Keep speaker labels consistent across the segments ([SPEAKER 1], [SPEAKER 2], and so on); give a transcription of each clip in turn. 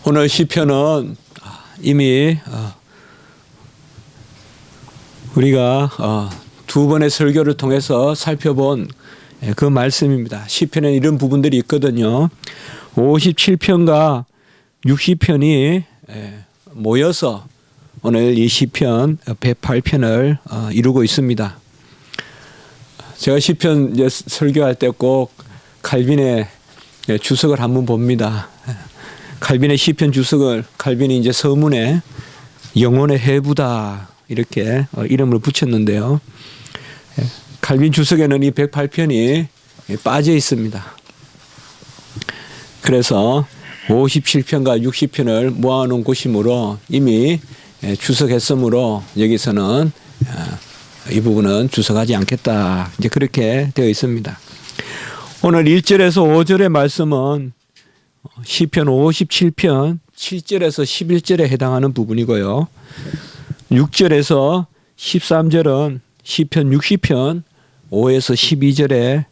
[SPEAKER 1] 오늘 시편은 이미 우리가 두 번의 설교를 통해서 살펴본 그 말씀입니다. 시편에 이런 부분들이 있거든요. 57편과 60편이 모여서 오늘 이 시편 108편을 이루고 있습니다. 제가 시편 이제 설교할 때 꼭 칼빈의 주석을 한번 봅니다. 칼빈의 시편 주석을 칼빈이 이제 서문에 영혼의 해부다 이렇게 이름을 붙였는데요. 칼빈 주석에는 이 108편이 빠져 있습니다. 그래서 57편과 60편을 모아놓은 곳이므로 이미 주석했으므로 여기서는 이 부분은 주석하지 않겠다. 이제 그렇게 되어 있습니다. 오늘 1절에서 5절의 말씀은 시편 57편 7절에서 11절에 해당하는 부분이고요. 6절에서 13절은 시편 60편 5에서 12절에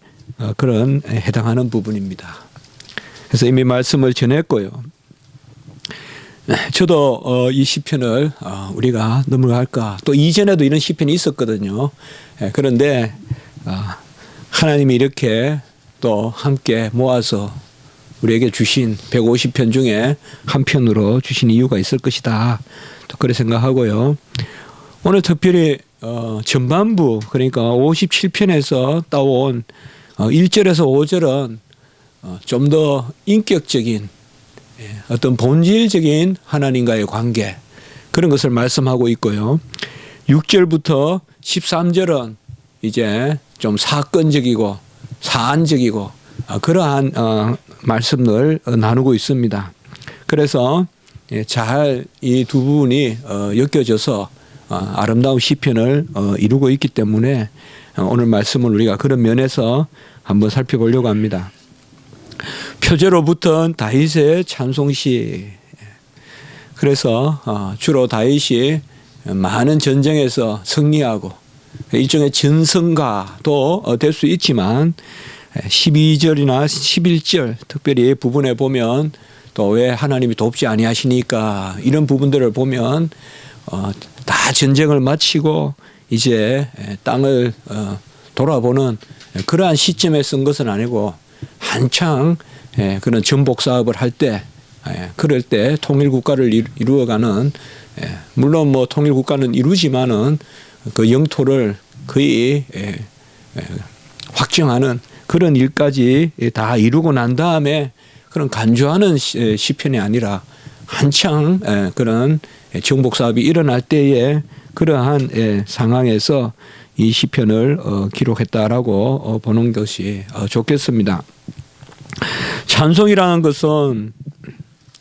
[SPEAKER 1] 그런 해당하는 부분입니다. 그래서 이미 말씀을 전했고요. 저도 이 시편을 우리가 넘어갈까. 또 이전에도 이런 시편이 있었거든요. 그런데 하나님이 이렇게 또 함께 모아서 우리에게 주신 150편 중에 한 편으로 주신 이유가 있을 것이다. 또 그렇게 생각하고요. 오늘 특별히 전반부 그러니까 57편에서 따온 1절에서 5절은 좀 더 인격적인 어떤 본질적인 하나님과의 관계 그런 것을 말씀하고 있고요. 6절부터 13절은 이제 좀 사건적이고 사안적이고 그러한 말씀을 나누고 있습니다. 그래서 잘 이 두 부분이 엮여져서 아름다운 시편을 이루고 있기 때문에 오늘 말씀을 우리가 그런 면에서 한번 살펴보려고 합니다. 표제로 붙은 다윗의 찬송시. 그래서 주로 다윗이 많은 전쟁에서 승리하고 일종의 전성가도 될 수 있지만 12절이나 11절 특별히 부분에 보면 또 왜 하나님이 돕지 아니하시니까 이런 부분들을 보면 다 전쟁을 마치고 이제 땅을 돌아보는 그러한 시점에 쓴 것은 아니고 한창 그런 전복 사업을 할 때 그럴 때 통일국가를 이루어가는 물론 뭐 통일국가는 이루지만은 그 영토를 거의 확정하는 그런 일까지 다 이루고 난 다음에 그런 간주하는 시편이 아니라 한창 그런 정복 사업이 일어날 때에 그러한 상황에서 이 시편을 기록했다라고 보는 것이 좋겠습니다. 찬송이라는 것은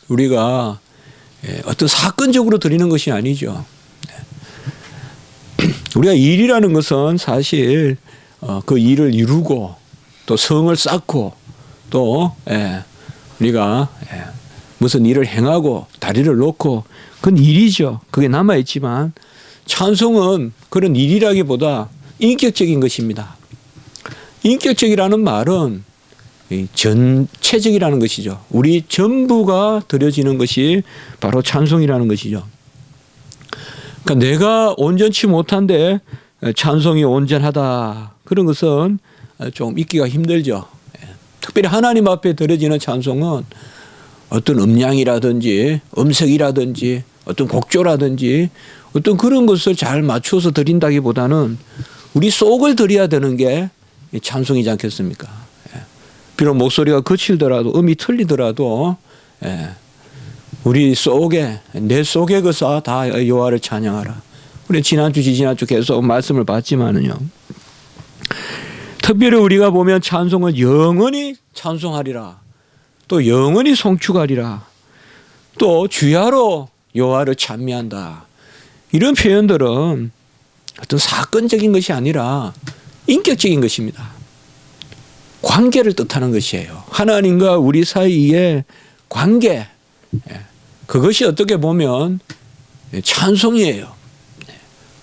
[SPEAKER 1] 우리가 어떤 사건적으로 드리는 것이 아니죠. 우리가 일이라는 것은 사실 그 일을 이루고 또 성을 쌓고 또 우리가 무슨 일을 행하고 다리를 놓고 그건 일이죠. 그게 남아있지만 찬송은 그런 일이라기보다 인격적인 것입니다. 인격적이라는 말은 전체적이라는 것이죠. 우리 전부가 드려지는 것이 바로 찬송이라는 것이죠. 그러니까 내가 온전치 못한데 찬송이 온전하다. 그런 것은 좀 있기가 힘들죠. 특별히 하나님 앞에 드려지는 찬송은 어떤 음량이라든지 음색이라든지 어떤 곡조라든지 어떤 그런 것을 잘 맞춰서 드린다기보다는 우리 속을 드려야 되는 게 찬송이지 않겠습니까? 비록 목소리가 거칠더라도 음이 틀리더라도 우리 속에 내 속에 그사 다 여호와를 찬양하라. 우리 지난주 지지난주 계속 말씀을 봤지만은요. 특별히 우리가 보면 찬송은 영원히 찬송하리라. 또 영원히 송축하리라. 또 주야로 여호와를 찬미한다. 이런 표현들은 어떤 사건적인 것이 아니라 인격적인 것입니다. 관계를 뜻하는 것이에요. 하나님과 우리 사이의 관계. 그것이 어떻게 보면 찬송이에요.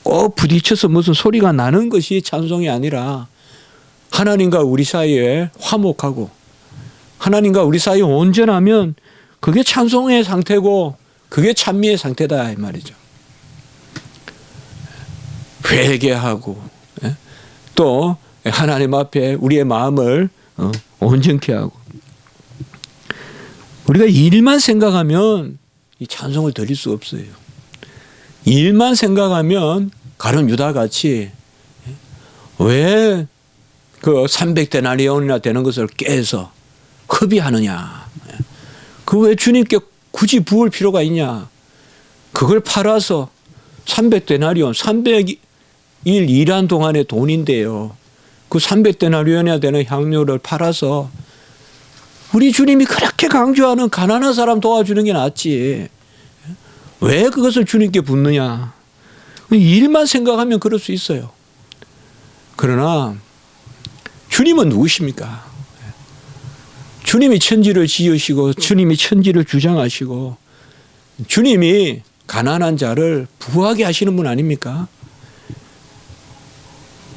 [SPEAKER 1] 꼭 부딪혀서 무슨 소리가 나는 것이 찬송이 아니라 하나님과 우리 사이에 화목하고 하나님과 우리 사이에 온전하면 그게 찬송의 상태고 그게 찬미의 상태다 이 말이죠. 회개하고 또 하나님 앞에 우리의 마음을 온전케 하고 우리가 일만 생각하면 이 찬송을 드릴 수 없어요. 일만 생각하면 가룟 유다같이 왜 그 300데나리온이나 되는 것을 깨서 허비하느냐. 그 왜 주님께 굳이 부을 필요가 있냐. 그걸 팔아서 300데나리온 300일 일한 동안의 돈인데요. 그 300데나리온이나 되는 향료를 팔아서 우리 주님이 그렇게 강조하는 가난한 사람 도와주는 게 낫지. 왜 그것을 주님께 붓느냐. 일만 생각하면 그럴 수 있어요. 그러나 주님은 누구십니까? 주님이 천지를 지으시고 주님이 천지를 주장하시고 주님이 가난한 자를 부하게 하시는 분 아닙니까?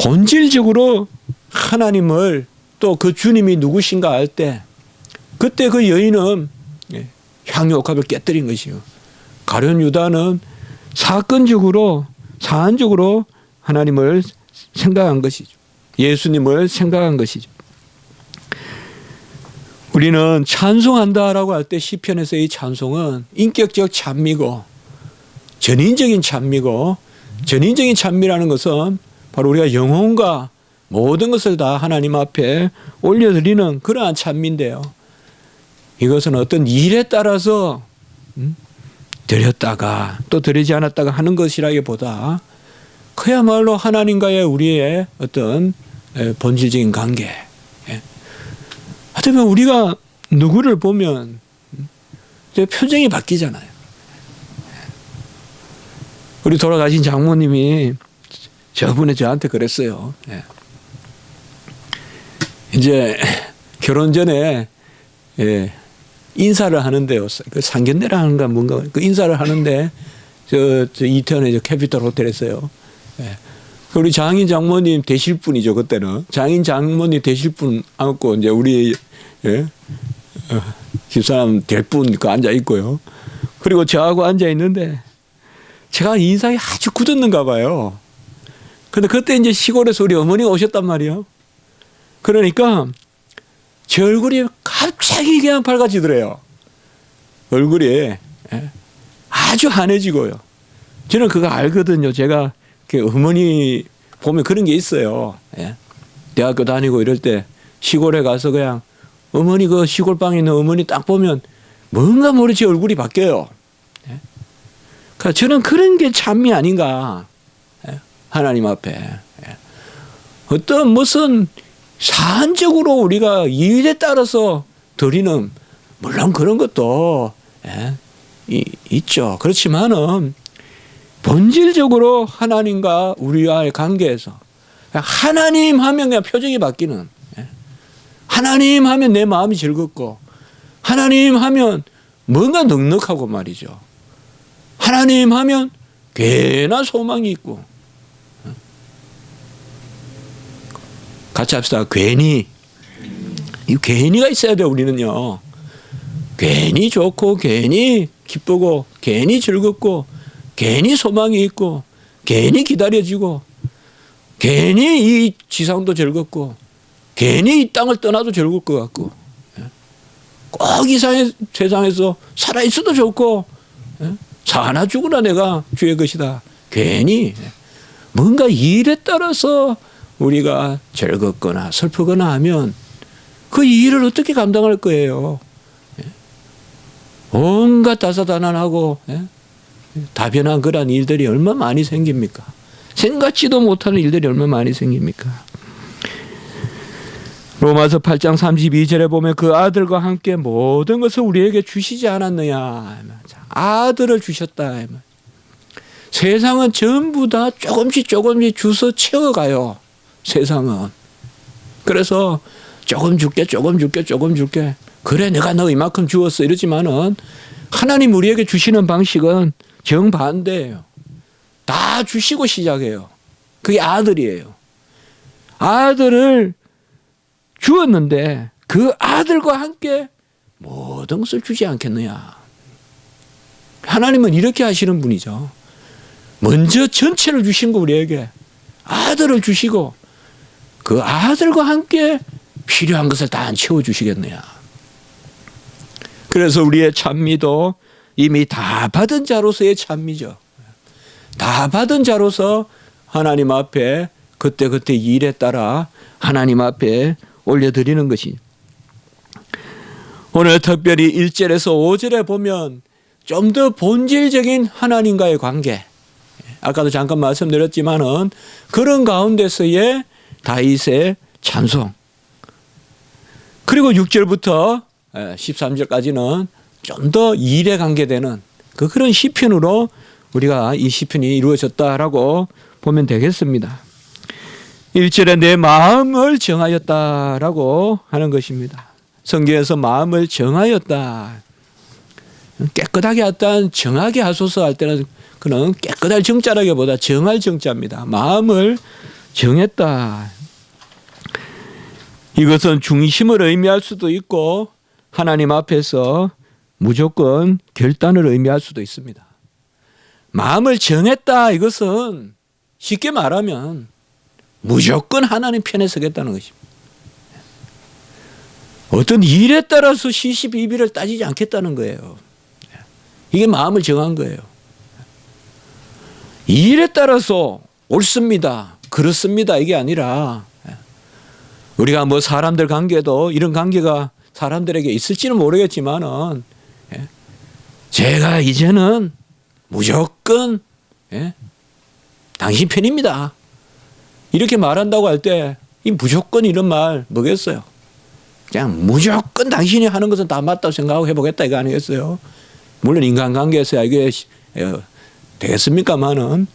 [SPEAKER 1] 본질적으로 하나님을 또 그 주님이 누구신가 할 때 그때 그 여인은 향유옥합을 깨뜨린 것이요. 가룟 유다는 사건적으로 사안적으로 하나님을 생각한 것이죠. 예수님을 생각한 것이죠. 우리는 찬송한다라고 할 때 시편에서의 찬송은 인격적 찬미고 전인적인 찬미고 전인적인 찬미라는 것은 바로 우리가 영혼과 모든 것을 다 하나님 앞에 올려드리는 그러한 찬미인데요. 이것은 어떤 일에 따라서 드렸다가 또 드리지 않았다가 하는 것이라기보다 그야말로 하나님과의 우리의 어떤 본질적인 관계. 하여튼 우리가 누구를 보면 표정이 바뀌잖아요. 우리 돌아가신 장모님이 저번에 저한테 그랬어요. 이제 결혼 전에 인사를 하는데요. 그 상견례라는가 뭔가 그 인사를 하는데 저 이태원의 캐피털 호텔에서요. 우리 장인 장모님 되실 분이죠 그때는. 장인 장모님 되실 분 안고 이제 우리 집사람 될 분 그 앉아 있고요. 그리고 저하고 앉아 있는데 제가 인상이 아주 굳었는가 봐요. 근데 그때 이제 시골에서 우리 어머니가 오셨단 말이에요. 그러니까 제 얼굴이 갑자기 그냥 밝아지더래요. 얼굴이 아주 환해지고요. 저는 그거 알거든요. 제가 어머니 보면 그런 게 있어요. 대학교 다니고 이럴 때 시골에 가서 그냥 어머니 그 시골방에 있는 어머니 딱 보면 뭔가 모르지 얼굴이 바뀌어요. 그러니까 저는 그런 게 찬미 아닌가. 하나님 앞에. 어떤 무슨 사안적으로 우리가 일에 따라서 드리는 물론 그런 것도 있죠. 그렇지만은 본질적으로 하나님과 우리와의 관계에서 하나님 하면 그냥 표정이 바뀌는 하나님 하면 내 마음이 즐겁고 하나님 하면 뭔가 넉넉하고 말이죠. 하나님 하면 괜한 소망이 있고 같이 합시다. 괜히 이 괜히가 있어야 돼요. 우리는요. 괜히 좋고 괜히 기쁘고 괜히 즐겁고 괜히 소망이 있고 괜히 기다려지고 괜히 이 지상도 즐겁고 괜히 이 땅을 떠나도 즐거울 것 같고 꼭 이 세상에서 살아있어도 좋고 사나 죽으나 내가 주의 것이다. 괜히 뭔가 일에 따라서 우리가 즐겁거나 슬프거나 하면 그 일을 어떻게 감당할 거예요. 온갖 다사다난하고 다변한 그런 일들이 얼마나 많이 생깁니까? 생각지도 못하는 일들이 얼마나 많이 생깁니까? 로마서 8장 32절에 보면 그 아들과 함께 모든 것을 우리에게 주시지 않았느냐. 아들을 주셨다. 세상은 전부 다 조금씩 주워 채워가요. 세상은. 그래서 조금 줄게. 그래 내가 너 이만큼 주었어 이러지만은 하나님 우리에게 주시는 방식은 정반대예요. 다 주시고 시작해요. 그게 아들이에요. 아들을 주었는데 그 아들과 함께 모든 것을 주지 않겠느냐. 하나님은 이렇게 하시는 분이죠. 먼저 전체를 주신 거 우리에게 아들을 주시고 그 아들과 함께 필요한 것을 다 안 채워주시겠느냐. 그래서 우리의 찬미도 이미 다 받은 자로서의 찬미죠. 다 받은 자로서 하나님 앞에 그때그때 일에 따라 하나님 앞에 올려드리는 것이. 오늘 특별히 1절에서 5절에 보면 좀 더 본질적인 하나님과의 관계, 아까도 잠깐 말씀드렸지만은 그런 가운데서의 다윗의 찬송, 그리고 6절부터 13절까지는 좀 더 일에 관계되는 그런 시편으로 우리가 이 시편이 이루어졌다라고 보면 되겠습니다. 1절에 내 마음을 정하였다라고 하는 것입니다. 성경에서 마음을 정하였다. 깨끗하게 하다 정하게 하소서 할 때는 그는 깨끗할 정자라기보다 정할 정자입니다. 마음을 정했다. 이것은 중심을 의미할 수도 있고 하나님 앞에서 무조건 결단을 의미할 수도 있습니다. 마음을 정했다. 이것은 쉽게 말하면 무조건 하나님 편에 서겠다는 것입니다. 어떤 일에 따라서 시시비비를 따지지 않겠다는 거예요. 이게 마음을 정한 거예요. 일에 따라서 옳습니다, 그렇습니다 이게 아니라 우리가 뭐 사람들 관계도 이런 관계가 사람들에게 있을지는 모르겠지만은 제가 이제는 무조건 당신 편입니다 이렇게 말한다고 할 때 이 무조건 이런 말 뭐겠어요? 그냥 무조건 당신이 하는 것은 다 맞다고 생각하고 해보겠다 이거 아니겠어요? 물론 인간관계에서야 이게 되겠습니까만은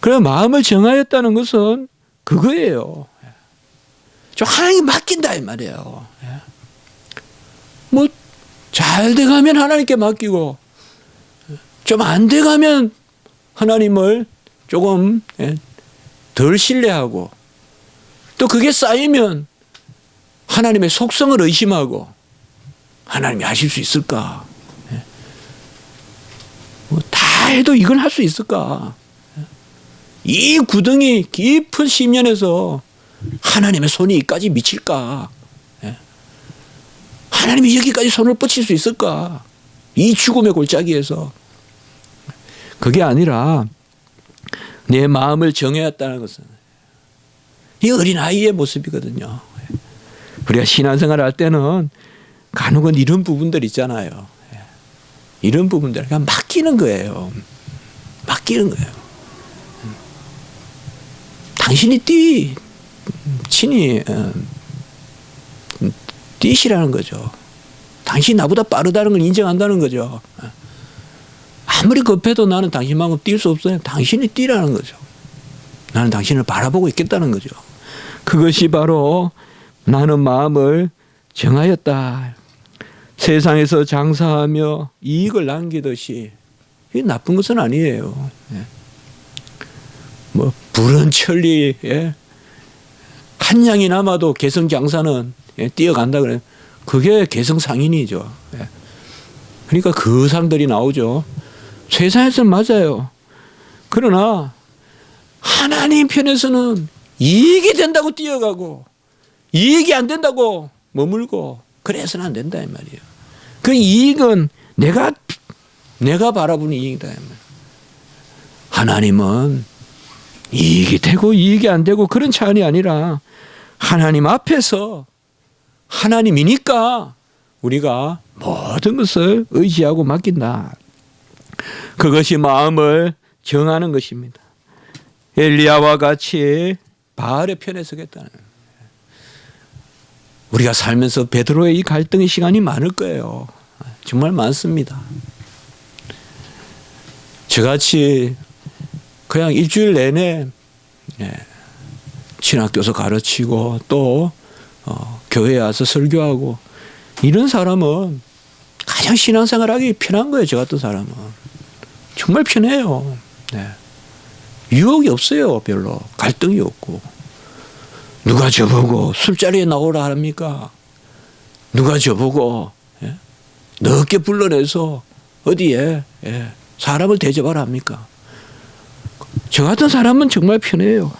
[SPEAKER 1] 그래 마음을 정하였다는 것은 그거예요. 좀 하나님께 맡긴다 이 말이에요. 뭐 잘 돼가면 하나님께 맡기고 좀 안 돼가면 하나님을 조금 덜 신뢰하고 또 그게 쌓이면 하나님의 속성을 의심하고 하나님이 하실 수 있을까? 뭐 다 해도 이건 할 수 있을까? 이 구덩이 깊은 심연에서 하나님의 손이 이까지 미칠까? 하나님이 여기까지 손을 뻗칠 수 있을까? 이 죽음의 골짜기에서. 그게 아니라 내 마음을 정해왔다는 것은 이 어린아이의 모습이거든요. 우리가 신앙생활을 할 때는 간혹은 이런 부분들 있잖아요. 이런 부분들 그냥 맡기는 거예요. 맡기는 거예요. 당신이 친히 뛰시라는 거죠. 당신이 나보다 빠르다는 걸 인정한다는 거죠. 아무리 급해도 나는 당신만큼 뛸 수 없어요. 당신이 뛰라는 거죠. 나는 당신을 바라보고 있겠다는 거죠. 그것이 바로 나는 마음을 정하였다. 세상에서 장사하며 이익을 남기듯이 이게 나쁜 것은 아니에요. 뭐 불은천리 한 양이 남아도 개성장사는 뛰어간다 그래요. 그게 개성상인이죠. 그러니까 그 상들이 나오죠. 세상에서는 맞아요. 그러나 하나님 편에서는 이익이 된다고 뛰어가고 이익이 안 된다고 머물고 그래서는 안 된다 이 말이에요. 그 이익은 내가 바라보는 이익이다 이 말이에요. 하나님은 이익이 되고 이익이 안 되고 그런 차원이 아니라 하나님 앞에서 하나님이니까 우리가 모든 것을 의지하고 맡긴다. 그것이 마음을 정하는 것입니다. 엘리야와 같이 바알의 편에 서겠다는 거예요. 우리가 살면서 베드로의 이 갈등의 시간이 많을 거예요. 정말 많습니다. 저같이 그냥 일주일 내내 신학교에서 가르치고 또 교회에 와서 설교하고 이런 사람은 가장 신앙생활하기 편한 거예요. 저 같은 사람은. 정말 편해요. 유혹이 없어요. 별로. 갈등이 없고. 누가 저보고 술자리에 나오라 합니까? 누가 저보고 넓게 불러내서 어디에 사람을 대접하라 합니까? 저 같은 사람은 정말 편해요.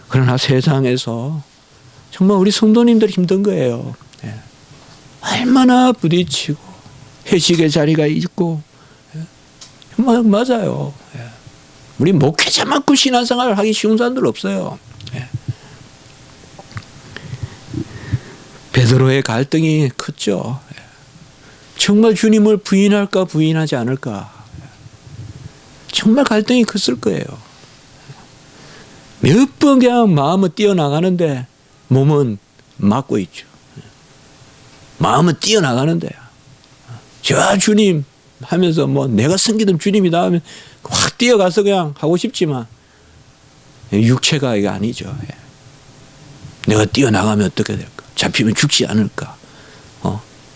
[SPEAKER 1] 그러나 세상에서 정말 우리 성도님들 힘든 거예요. 얼마나 부딪히고 회식의 자리가 있고 맞아요. 우리 목회자만큼 신앙생활을 하기 쉬운 사람들 없어요. 베드로의 갈등이 컸죠. 정말 주님을 부인할까 부인하지 않을까. 정말 갈등이 컸을 거예요. 몇 번 그냥 마음은 뛰어나가는데 몸은 막고 있죠. 마음은 뛰어나가는데 저 주님 하면서 뭐 내가 섬기던 주님이다 하면 확 뛰어가서 그냥 하고 싶지만 육체가 이게 아니죠. 내가 뛰어나가면 어떻게 될까? 잡히면 죽지 않을까?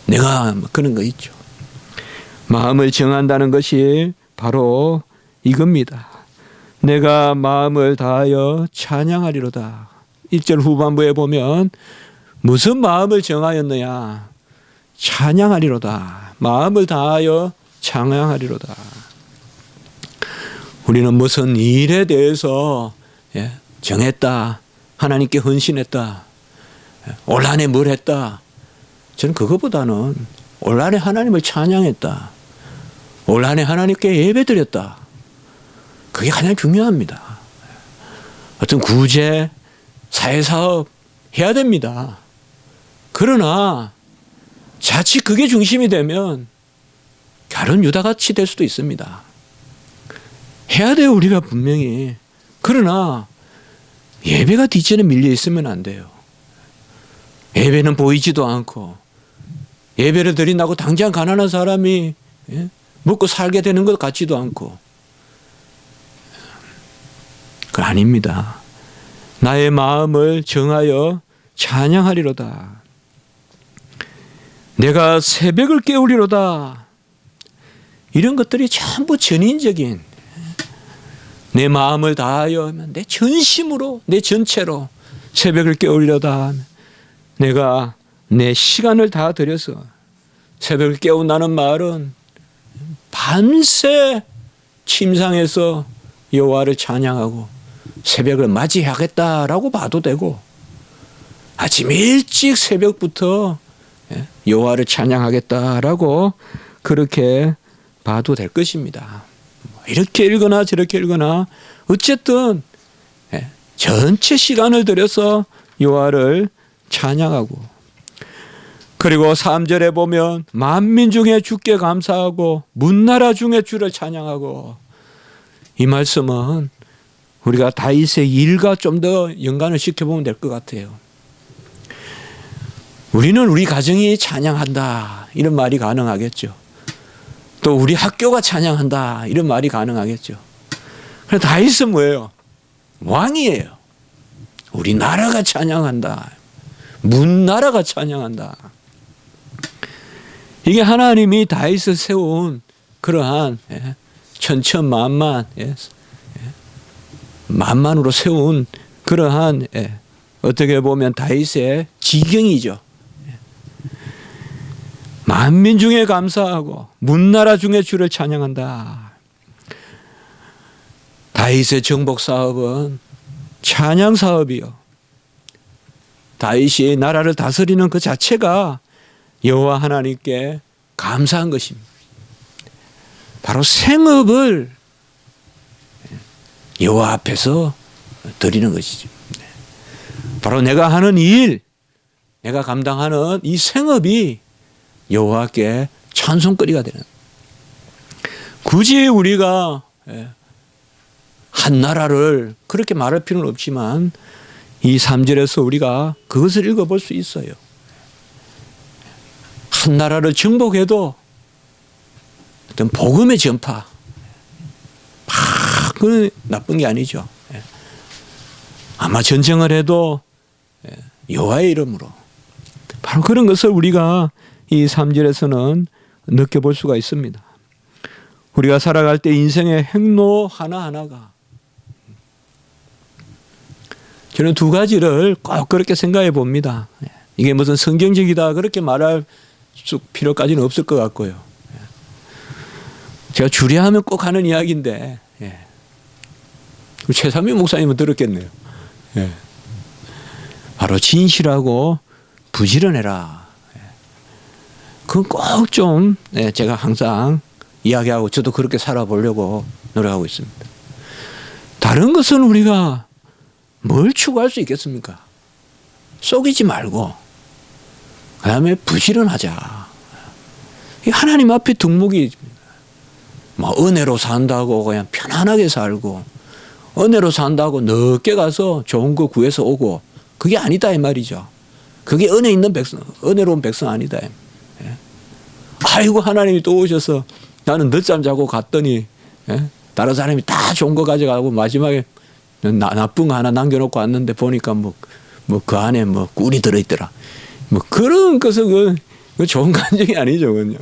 [SPEAKER 1] 내가 그런 거 있죠. 마음을 정한다는 것이 바로 이겁니다. 내가 마음을 다하여 찬양하리로다. 1절 후반부에 보면 무슨 마음을 정하였느냐? 찬양하리로다. 마음을 다하여 찬양하리로다. 우리는 무슨 일에 대해서 정했다. 하나님께 헌신했다. 올 한해 뭘 했다. 저는 그것보다는 올 한해 하나님을 찬양했다. 올 한해 하나님께 예배드렸다. 그게 가장 중요합니다. 어떤 구제, 사회사업 해야 됩니다. 그러나 자칫 그게 중심이 되면 결혼 유다같이 될 수도 있습니다. 해야 돼요, 우리가 분명히. 그러나 예배가 뒷전에 밀려 있으면 안 돼요. 예배는 보이지도 않고 예배를 드린다고 당장 가난한 사람이 먹고 살게 되는 것 같지도 않고 그건 아닙니다. 나의 마음을 정하여 찬양하리로다. 내가 새벽을 깨우리로다. 이런 것들이 전부 전인적인 내 마음을 다하여 내 전심으로 내 전체로 새벽을 깨우리로다. 내가 내 시간을 다 들여서 새벽을 깨운다는 말은 밤새 침상에서 여호와를 찬양하고 새벽을 맞이하겠다라고 봐도 되고 아침 일찍 새벽부터 여호와를 찬양하겠다라고 그렇게 봐도 될 것입니다. 이렇게 읽거나 저렇게 읽거나 어쨌든 전체 시간을 들여서 여호와를 찬양하고 그리고 3절에 보면 만민 중에 주께 감사하고 문나라 중에 주를 찬양하고 이 말씀은 우리가 다윗의 일과 좀 더 연관을 시켜보면 될 것 같아요. 우리는 우리 가정이 찬양한다 이런 말이 가능하겠죠. 또 우리 학교가 찬양한다 이런 말이 가능하겠죠. 그런데 다윗은 뭐예요? 왕이에요. 우리 나라가 찬양한다. 문나라가 찬양한다. 이게 하나님이 다윗을 세운 그러한 천천만만 만만으로 세운 그러한 어떻게 보면 다윗의 지경이죠. 만민 중에 감사하고 문나라 중에 주를 찬양한다. 다윗의 정복 사업은 찬양 사업이요. 다윗이 나라를 다스리는 그 자체가 여호와 하나님께 감사한 것입니다. 바로 생업을 여호와 앞에서 드리는 것이죠. 바로 내가 하는 일, 내가 감당하는 이 생업이 여호와께 찬송거리가 되는. 굳이 우리가 한 나라를 그렇게 말할 필요는 없지만 이 3절에서 우리가 그것을 읽어볼 수 있어요. 한 나라를 정복해도 어떤 복음의 전파, 그건 나쁜 게 아니죠. 아마 전쟁을 해도 여호와의 이름으로 바로 그런 것을 우리가 이 3절에서는 느껴볼 수가 있습니다. 우리가 살아갈 때 인생의 행로 하나하나가 저는 두 가지를 꼭 그렇게 생각해 봅니다. 이게 무슨 성경적이다 그렇게 말할 필요까지는 없을 것 같고요. 제가 주례하면 꼭 하는 이야기인데, 예. 최삼위 목사님은 들었겠네요. 예. 바로 진실하고 부지런해라. 예. 그건 꼭 좀, 예, 제가 항상 이야기하고 저도 그렇게 살아보려고 노력하고 있습니다. 다른 것은 우리가 뭘 추구할 수 있겠습니까? 속이지 말고, 그 다음에 부지런하자. 하나님 앞에 덕목이 뭐 은혜로 산다고 그냥 편안하게 살고, 은혜로 산다고 늦게 가서 좋은 거 구해서 오고, 그게 아니다 이 말이죠. 그게 은혜 있는 백성, 은혜로운 백성 아니다. 예. 아이고 하나님이 또 오셔서 나는 늦잠 자고 갔더니, 예? 다른 사람이 다 좋은 거 가져가고 마지막에 나쁜 거 하나 남겨놓고 왔는데 보니까 뭐 그 안에 뭐 꿀이 들어있더라. 뭐 그런 것은 그 좋은 감정이 아니죠, 그건요.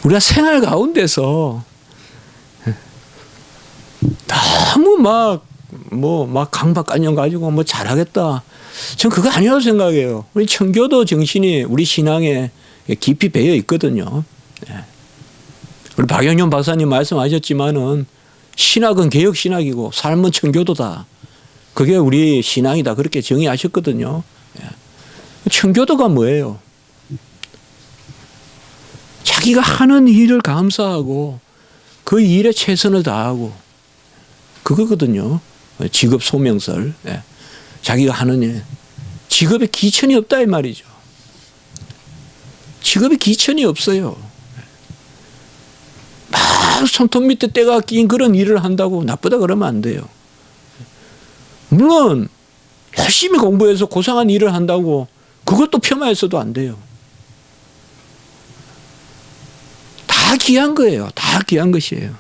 [SPEAKER 1] 우리가 생활 가운데서 너무 막 강박관념 가지고 뭐 잘하겠다. 전 그거 아니라고 생각해요. 우리 청교도 정신이 우리 신앙에 깊이 배어 있거든요. 우리 박영현 박사님 말씀하셨지만은 신학은 개혁 신학이고 삶은 청교도다. 그게 우리 신앙이다. 그렇게 정의하셨거든요. 청교도가 뭐예요? 자기가 하는 일을 감사하고 그 일에 최선을 다하고 그거거든요. 직업 소명설. 자기가 하는 일. 직업에 기천이 없다 이 말이죠. 직업에 기천이 없어요. 막 손톱 밑에 때가 낀 그런 일을 한다고 나쁘다 그러면 안 돼요. 물론 열심히 공부해서 고상한 일을 한다고 그것도 폄하해서도 안 돼요. 다 귀한 거예요. 다 귀한 것이에요.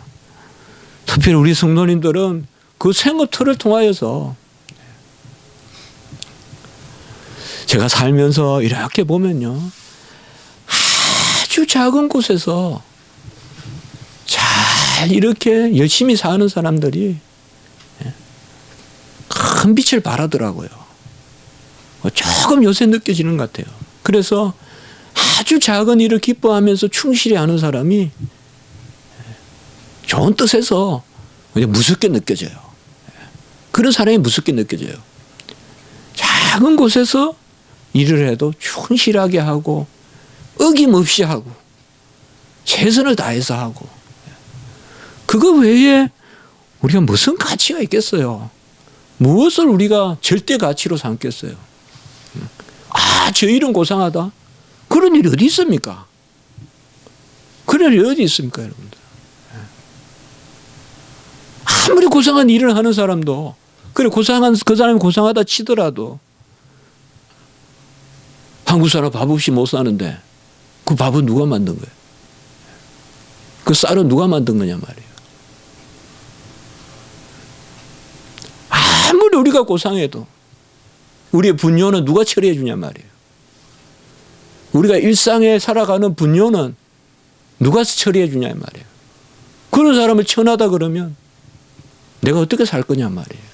[SPEAKER 1] 특별히 우리 성도님들은 그 생업터를 통하여서 제가 살면서 이렇게 보면요. 아주 작은 곳에서 잘 이렇게 열심히 사는 사람들이 큰 빛을 발하더라고요. 조금 요새 느껴지는 것 같아요. 그래서 아주 작은 일을 기뻐하면서 충실히 하는 사람이 좋은 뜻에서 무섭게 느껴져요. 그런 사람이 무섭게 느껴져요. 작은 곳에서 일을 해도 충실하게 하고 어김없이 하고 최선을 다해서 하고 그거 외에 우리가 무슨 가치가 있겠어요? 무엇을 우리가 절대 가치로 삼겠어요? 저 일은 고상하다? 그런 일이 어디 있습니까? 그런 일이 어디 있습니까, 여러분들? 아무리 고상한 일을 하는 사람도 그래 그 사람이 고상하다 치더라도 한국 사람 밥 없이 못 사는데 그 밥은 누가 만든 거예요? 그 쌀은 누가 만든 거냐 말이에요. 아무리 우리가 고상해도 우리의 분뇨는 누가 처리해 주냐 말이에요. 우리가 일상에 살아가는 분뇨는 누가 처리해 주냐 말이에요. 그런 사람을 천하다 그러면 내가 어떻게 살 거냐 말이에요.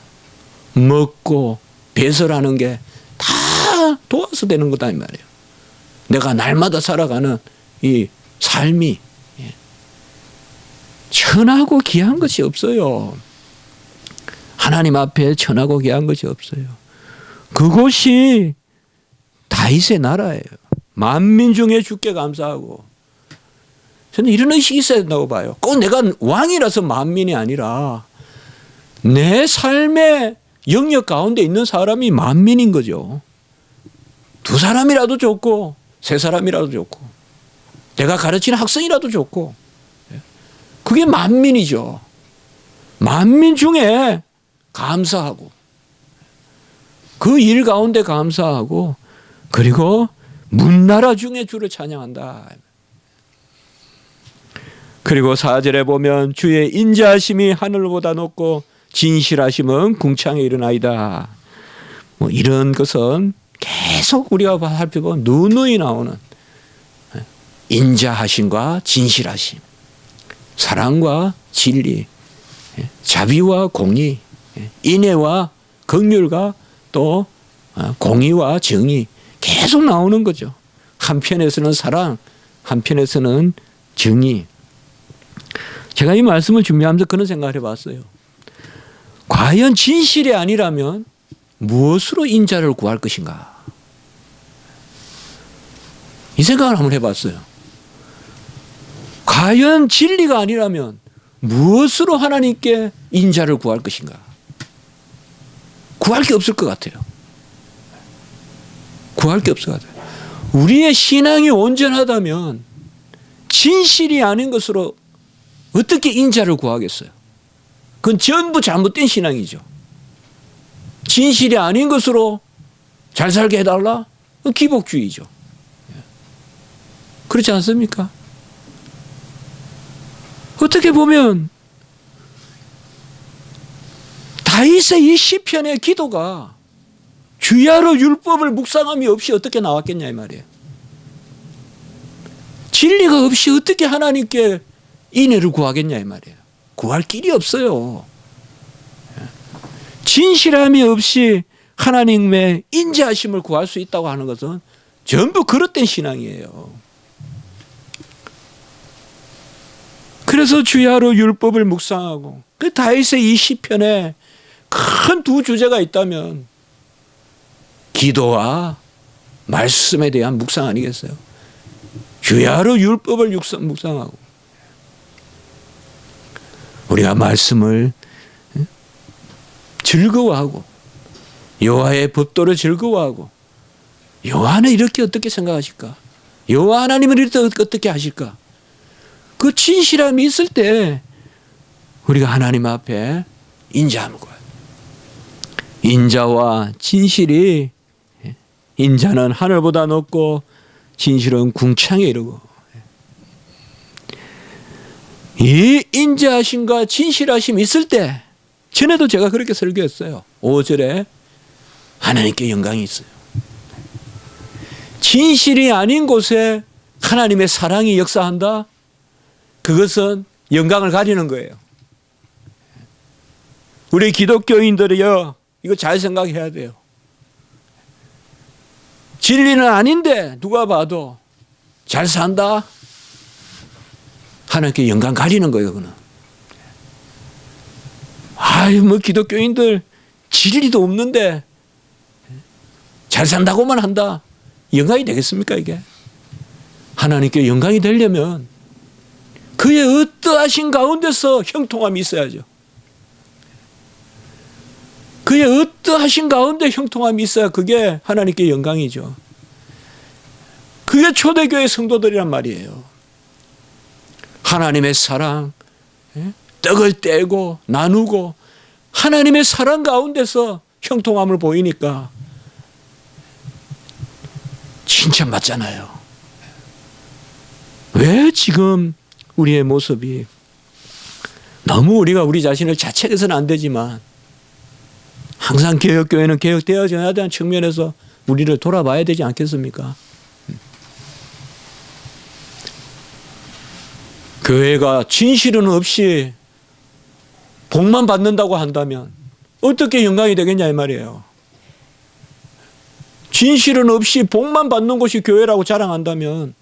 [SPEAKER 1] 먹고 배설하는 게 다 도와서 되는 거다 이 말이에요. 내가 날마다 살아가는 이 삶이 천하고 귀한 것이 없어요. 하나님 앞에 천하고 귀한 것이 없어요. 그곳이 다윗의 나라예요. 만민 중에 주께 감사하고. 저는 이런 의식이 있어야 된다고 봐요. 꼭 내가 왕이라서 만민이 아니라 내 삶의 영역 가운데 있는 사람이 만민인 거죠. 두 사람이라도 좋고 세 사람이라도 좋고 내가 가르치는 학생이라도 좋고 그게 만민이죠. 만민 중에 감사하고 그 일 가운데 감사하고 그리고 문나라 중에 주를 찬양한다. 그리고 4절에 보면 주의 인자하심이 하늘보다 높고 진실하심은 궁창에 이르나이다. 뭐 이런 것은 계속 우리가 살펴보면 누누이 나오는 인자하심과 진실하심, 사랑과 진리, 자비와 공의, 인애와 긍휼과 또 공의와 정의 계속 나오는 거죠. 한편에서는 사랑, 한편에서는 정의. 제가 이 말씀을 준비하면서 그런 생각을 해봤어요. 과연 진실이 아니라면 무엇으로 인자를 구할 것인가? 이 생각을 한번 해봤어요. 과연 진리가 아니라면 무엇으로 하나님께 인자를 구할 것인가? 구할 게 없을 것 같아요. 구할 게 없을 것 같아요. 우리의 신앙이 온전하다면 진실이 아닌 것으로 어떻게 인자를 구하겠어요? 그건 전부 잘못된 신앙이죠. 진실이 아닌 것으로 잘 살게 해달라? 그건 기복주의죠. 그렇지 않습니까? 어떻게 보면 다윗의 이 시편의 기도가 주야로 율법을 묵상함이 없이 어떻게 나왔겠냐 이 말이에요. 진리가 없이 어떻게 하나님께 인애를 구하겠냐 이 말이에요. 구할 길이 없어요. 진실함이 없이 하나님의 인자하심을 구할 수 있다고 하는 것은 전부 그릇된 신앙이에요. 그래서 주야로 율법을 묵상하고, 그 다윗의 이 시편에 큰 두 주제가 있다면 기도와 말씀에 대한 묵상 아니겠어요? 주야로 율법을 묵상하고, 우리가 말씀을 즐거워하고 여호와의 법도를 즐거워하고, 여호와는 이렇게 어떻게 생각하실까? 여호와 하나님은 이렇게 어떻게 하실까? 그 진실함이 있을 때 우리가 하나님 앞에 인자함을 구해요. 인자와 진실이, 인자는 하늘보다 높고 진실은 궁창에 이르고, 이 인자하심과 진실하심이 있을 때, 전에도 제가 그렇게 설교했어요. 5절에 하나님께 영광이 있어요. 진실이 아닌 곳에 하나님의 사랑이 역사한다? 그것은 영광을 가리는 거예요. 우리 기독교인들이요, 이거 잘 생각해야 돼요. 진리는 아닌데 누가 봐도 잘 산다? 하나님께 영광 가리는 거예요, 그거는. 아유, 뭐 기독교인들 진리도 없는데 잘 산다고만 한다. 영광이 되겠습니까, 이게? 하나님께 영광이 되려면 그의 어떠하신 가운데서 형통함이 있어야죠. 그의 어떠하신 가운데 형통함이 있어야 그게 하나님께 영광이죠. 그게 초대교회 성도들이란 말이에요. 하나님의 사랑, 떡을 떼고 나누고 하나님의 사랑 가운데서 형통함을 보이니까 칭찬받잖아요. 왜 지금 우리의 모습이, 너무 우리가 우리 자신을 자책해서는 안 되지만 항상 개혁교회는 개혁되어져야 되는 측면에서 우리를 돌아봐야 되지 않겠습니까? 교회가 진실은 없이 복만 받는다고 한다면 어떻게 영광이 되겠냐 이 말이에요. 진실은 없이 복만 받는 것이 교회라고 자랑한다면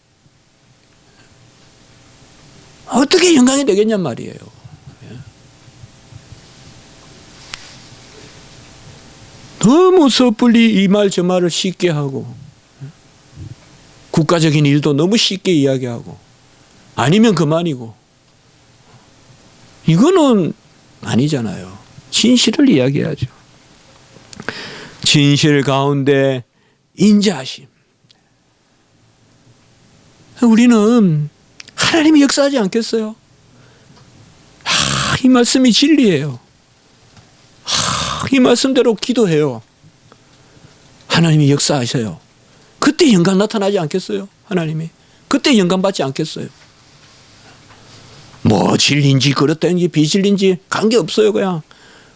[SPEAKER 1] 어떻게 영광이 되겠냔 말이에요. 너무 섣불리 이 말 저 말을 쉽게 하고, 국가적인 일도 너무 쉽게 이야기하고, 아니면 그만이고, 이거는 아니잖아요. 진실을 이야기해야죠. 진실 가운데 인자하심. 우리는 하나님이 역사하지 않겠어요? 이 말씀이 진리예요. 이 말씀대로 기도해요. 하나님이 역사하셔요. 그때 영광 나타나지 않겠어요? 하나님이. 그때 영광 받지 않겠어요? 뭐 진리인지 그렇다는지 비진리인지 관계없어요. 그냥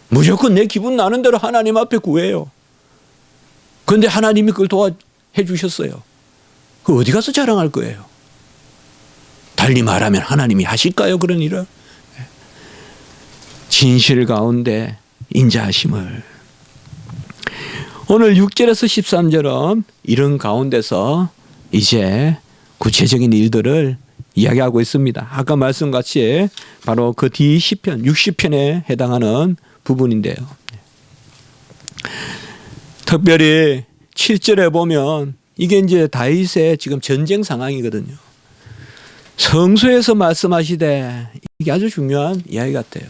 [SPEAKER 1] 무조건 내 기분 나는 대로 하나님 앞에 구해요. 그런데 하나님이 그걸 도와해 주셨어요. 그 어디 가서 자랑할 거예요? 달리 말하면 하나님이 하실까요? 그런 일을? 진실 가운데 인자하심을. 오늘 6절에서 13절은 이런 가운데서 이제 구체적인 일들을 이야기하고 있습니다. 아까 말씀같이 바로 그 뒤 시편 60편에 해당하는 부분인데요. 특별히 7절에 보면 이게 이제 다윗의 지금 전쟁 상황이거든요. 성소에서 말씀하시되, 이게 아주 중요한 이야기 같아요.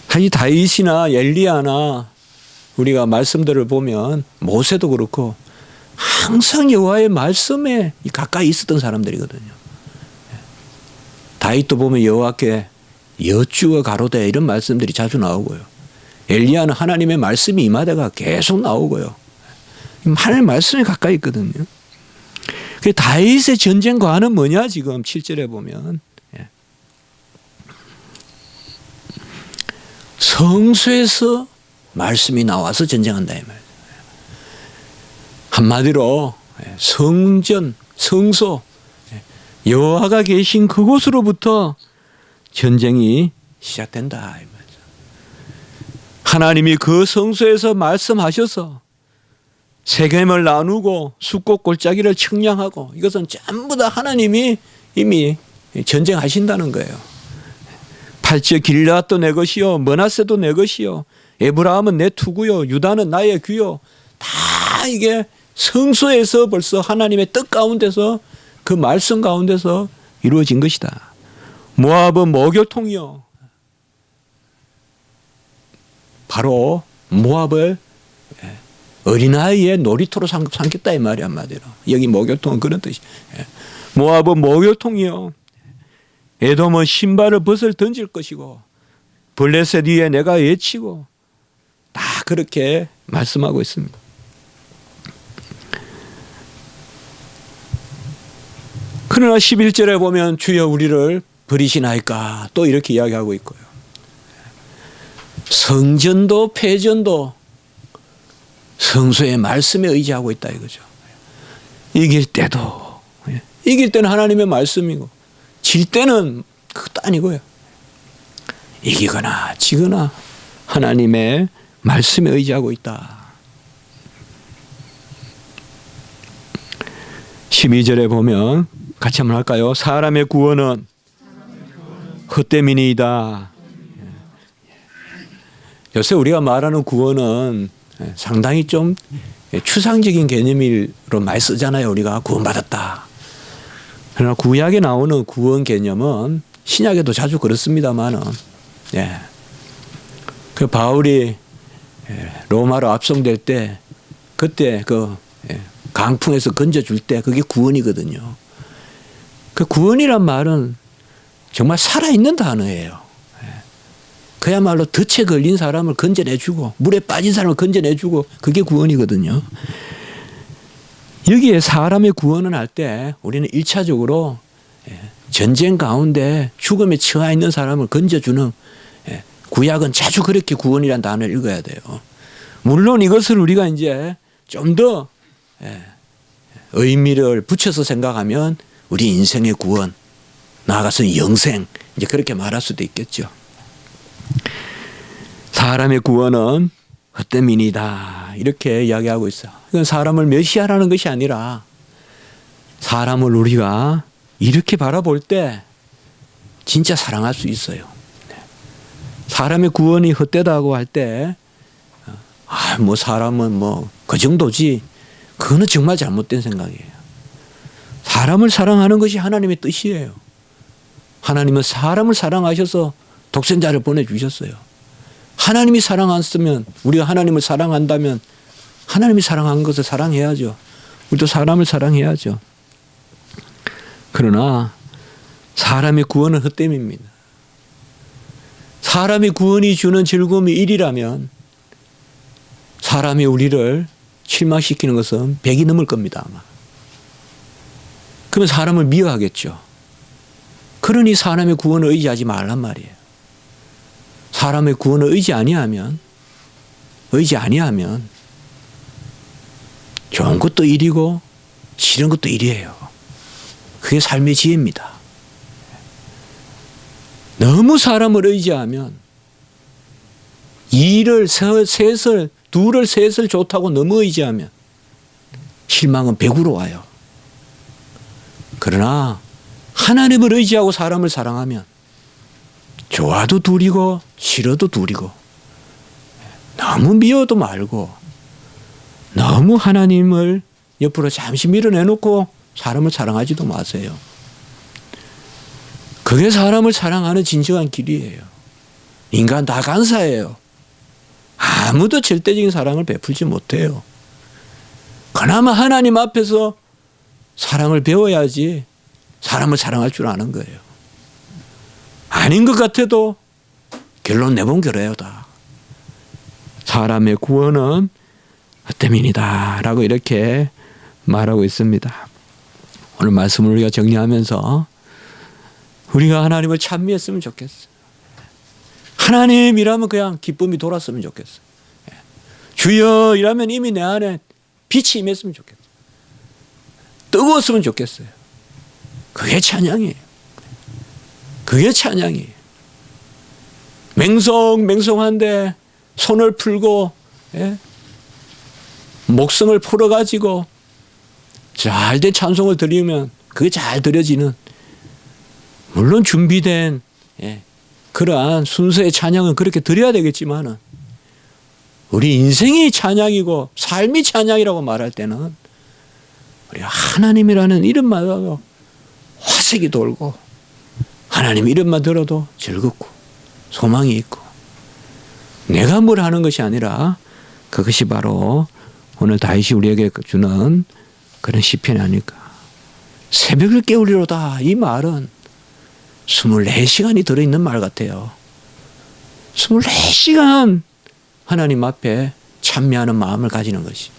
[SPEAKER 1] 사실 다윗이나 엘리야나 우리가 말씀들을 보면 모세도 그렇고 항상 여호와의 말씀에 가까이 있었던 사람들이거든요. 다윗도 보면 여호와께 여쭈어 가로되 이런 말씀들이 자주 나오고요. 엘리야는 하나님의 말씀이 임하다가 계속 나오고요. 하나님의 말씀에 가까이 있거든요. 다윗의 전쟁과는 뭐냐 지금 7절에 보면 성소에서 말씀이 나와서 전쟁한다 이 말이에요. 한마디로 성전, 성소, 여호와가 계신 그곳으로부터 전쟁이 시작된다 이 말이죠. 하나님이 그 성소에서 말씀하셔서 세겜을 나누고 숫꽃 골짜기를 측량하고 이것은 전부 다 하나님이 이미 전쟁하신다는 거예요. 팔찌 길앗도 내 것이요 므낫세도 내 것이요 에브라함은 내 투구요 유다는 나의 귀요. 다 이게 성소에서 벌써 하나님의 뜻 가운데서 그 말씀 가운데서 이루어진 것이다. 모압은 모교통이요. 바로 모압을 어린아이의 놀이터로 삼겠다 이 말이야 한마디로. 여기 모교통은 그런 뜻이. 모압은 모교통이요. 에돔은 신발을 벗을 던질 것이고 블레셋 위에 내가 외치고 다 그렇게 말씀하고 있습니다. 그러나 11절에 보면 주여 우리를 버리시나이까 또 이렇게 이야기하고 있고요. 성전도 폐전도 성소의 말씀에 의지하고 있다 이거죠. 이길 때는 하나님의 말씀이고 질 때는 그것도 아니고요. 이기거나 지거나 하나님의 말씀에 의지하고 있다. 12절에 보면 같이 한번 할까요? 사람의 구원은 헛됨이니이다. 요새 우리가 말하는 구원은 상당히 좀 추상적인 개념으로 많이 쓰잖아요. 우리가 구원받았다. 그러나 구약에 나오는 구원 개념은 신약에도 자주 그렇습니다만은, 그 바울이 로마로 압송될 때 그때 그 강풍에서 건져줄 때 그게 구원이거든요. 그 구원이란 말은 정말 살아있는 단어예요. 그야말로 덫에 걸린 사람을 건져내주고 물에 빠진 사람을 건져내주고 그게 구원이거든요. 여기에 사람의 구원을 할 때 우리는 1차적으로 전쟁 가운데 죽음에 처해 있는 사람을 건져주는, 구약은 자주 그렇게 구원이라는 단어를 읽어야 돼요. 물론 이것을 우리가 이제 좀 더 의미를 붙여서 생각하면 우리 인생의 구원, 나아가서 영생, 이제 그렇게 말할 수도 있겠죠. 사람의 구원은 헛됨이니다 이렇게 이야기하고 있어요. 이건 사람을 멸시하라는 것이 아니라 사람을 우리가 이렇게 바라볼 때 진짜 사랑할 수 있어요. 사람의 구원이 헛되다고 할 때 뭐 사람은 뭐 그 정도지, 그거는 정말 잘못된 생각이에요. 사람을 사랑하는 것이 하나님의 뜻이에요. 하나님은 사람을 사랑하셔서 독생자를 보내주셨어요. 하나님이 사랑했으면, 우리가 하나님을 사랑한다면 하나님이 사랑한 것을 사랑해야죠. 우리도 사람을 사랑해야죠. 그러나 사람의 구원은 헛됨입니다. 사람의 구원이 주는 즐거움이 1이라면 사람이 우리를 실망시키는 것은 100이 넘을 겁니다, 아마. 그러면 사람을 미워하겠죠. 그러니 사람의 구원을 의지하지 말란 말이에요. 사람의 구원을 의지 아니하면 좋은 것도 1이고 싫은 것도 1이에요. 그게 삶의 지혜입니다. 너무 사람을 의지하면 일을 셋을 둘을 셋을 좋다고 너무 의지하면 실망은 100으로 와요. 그러나 하나님을 의지하고 사람을 사랑하면 좋아도 둘이고 싫어도 둘이고 너무 미워도 말고 너무 하나님을 옆으로 잠시 밀어내놓고 사람을 사랑하지도 마세요. 그게 사람을 사랑하는 진정한 길이에요. 인간 다 간사해요. 아무도 절대적인 사랑을 베풀지 못해요. 그나마 하나님 앞에서 사랑을 배워야지 사람을 사랑할 줄 아는 거예요. 아닌 것 같아도 결론 내본 그래요 다. 사람의 구원은 헛되민이다 라고 이렇게 말하고 있습니다. 오늘 말씀을 우리가 정리하면서 우리가 하나님을 찬미했으면 좋겠어요. 하나님이라면 그냥 기쁨이 돌았으면 좋겠어요. 주여 이라면 이미 내 안에 빛이 임했으면 좋겠어요. 뜨거웠으면 좋겠어요. 그게 찬양이에요. 그게 찬양이에요. 맹성맹성한데 손을 풀고 목성을 풀어가지고 잘된 찬송을 드리면 그게 잘 드려지는, 물론 준비된 그러한 순서의 찬양은 그렇게 드려야 되겠지만은 우리 인생이 찬양이고 삶이 찬양이라고 말할 때는 우리가 하나님이라는 이름만 화색이 돌고 하나님 이름만 들어도 즐겁고 소망이 있고 내가 뭘 하는 것이 아니라 그것이 바로 오늘 다윗이 우리에게 주는 그런 시편이 아닐까. 새벽을 깨우리로다 이 말은 24시간이 들어있는 말 같아요. 24시간 하나님 앞에 찬미하는 마음을 가지는 것이.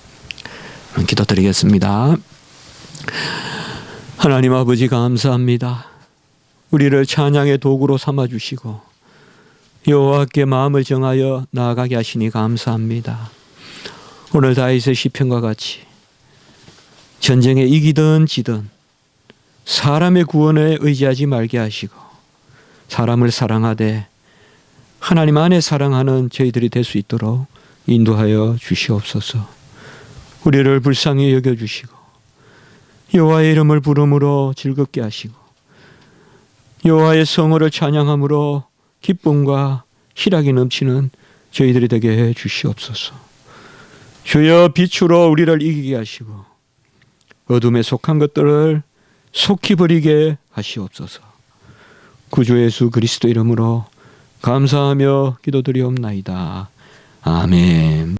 [SPEAKER 1] 기도드리겠습니다. 하나님 아버지 감사합니다. 우리를 찬양의 도구로 삼아주시고 여호와께 마음을 정하여 나아가게 하시니 감사합니다. 오늘 다윗의 시편과 같이 전쟁에 이기든 지든 사람의 구원에 의지하지 말게 하시고 사람을 사랑하되 하나님 안에 사랑하는 저희들이 될 수 있도록 인도하여 주시옵소서. 우리를 불쌍히 여겨주시고 여호와의 이름을 부름으로 즐겁게 하시고 여호와의 성호를 찬양함으로 기쁨과 희락이 넘치는 저희들이 되게 해 주시옵소서. 주여 빛으로 우리를 이기게 하시고 어둠에 속한 것들을 속히 버리게 하시옵소서. 구주 예수 그리스도 이름으로 감사하며 기도드리옵나이다. 아멘.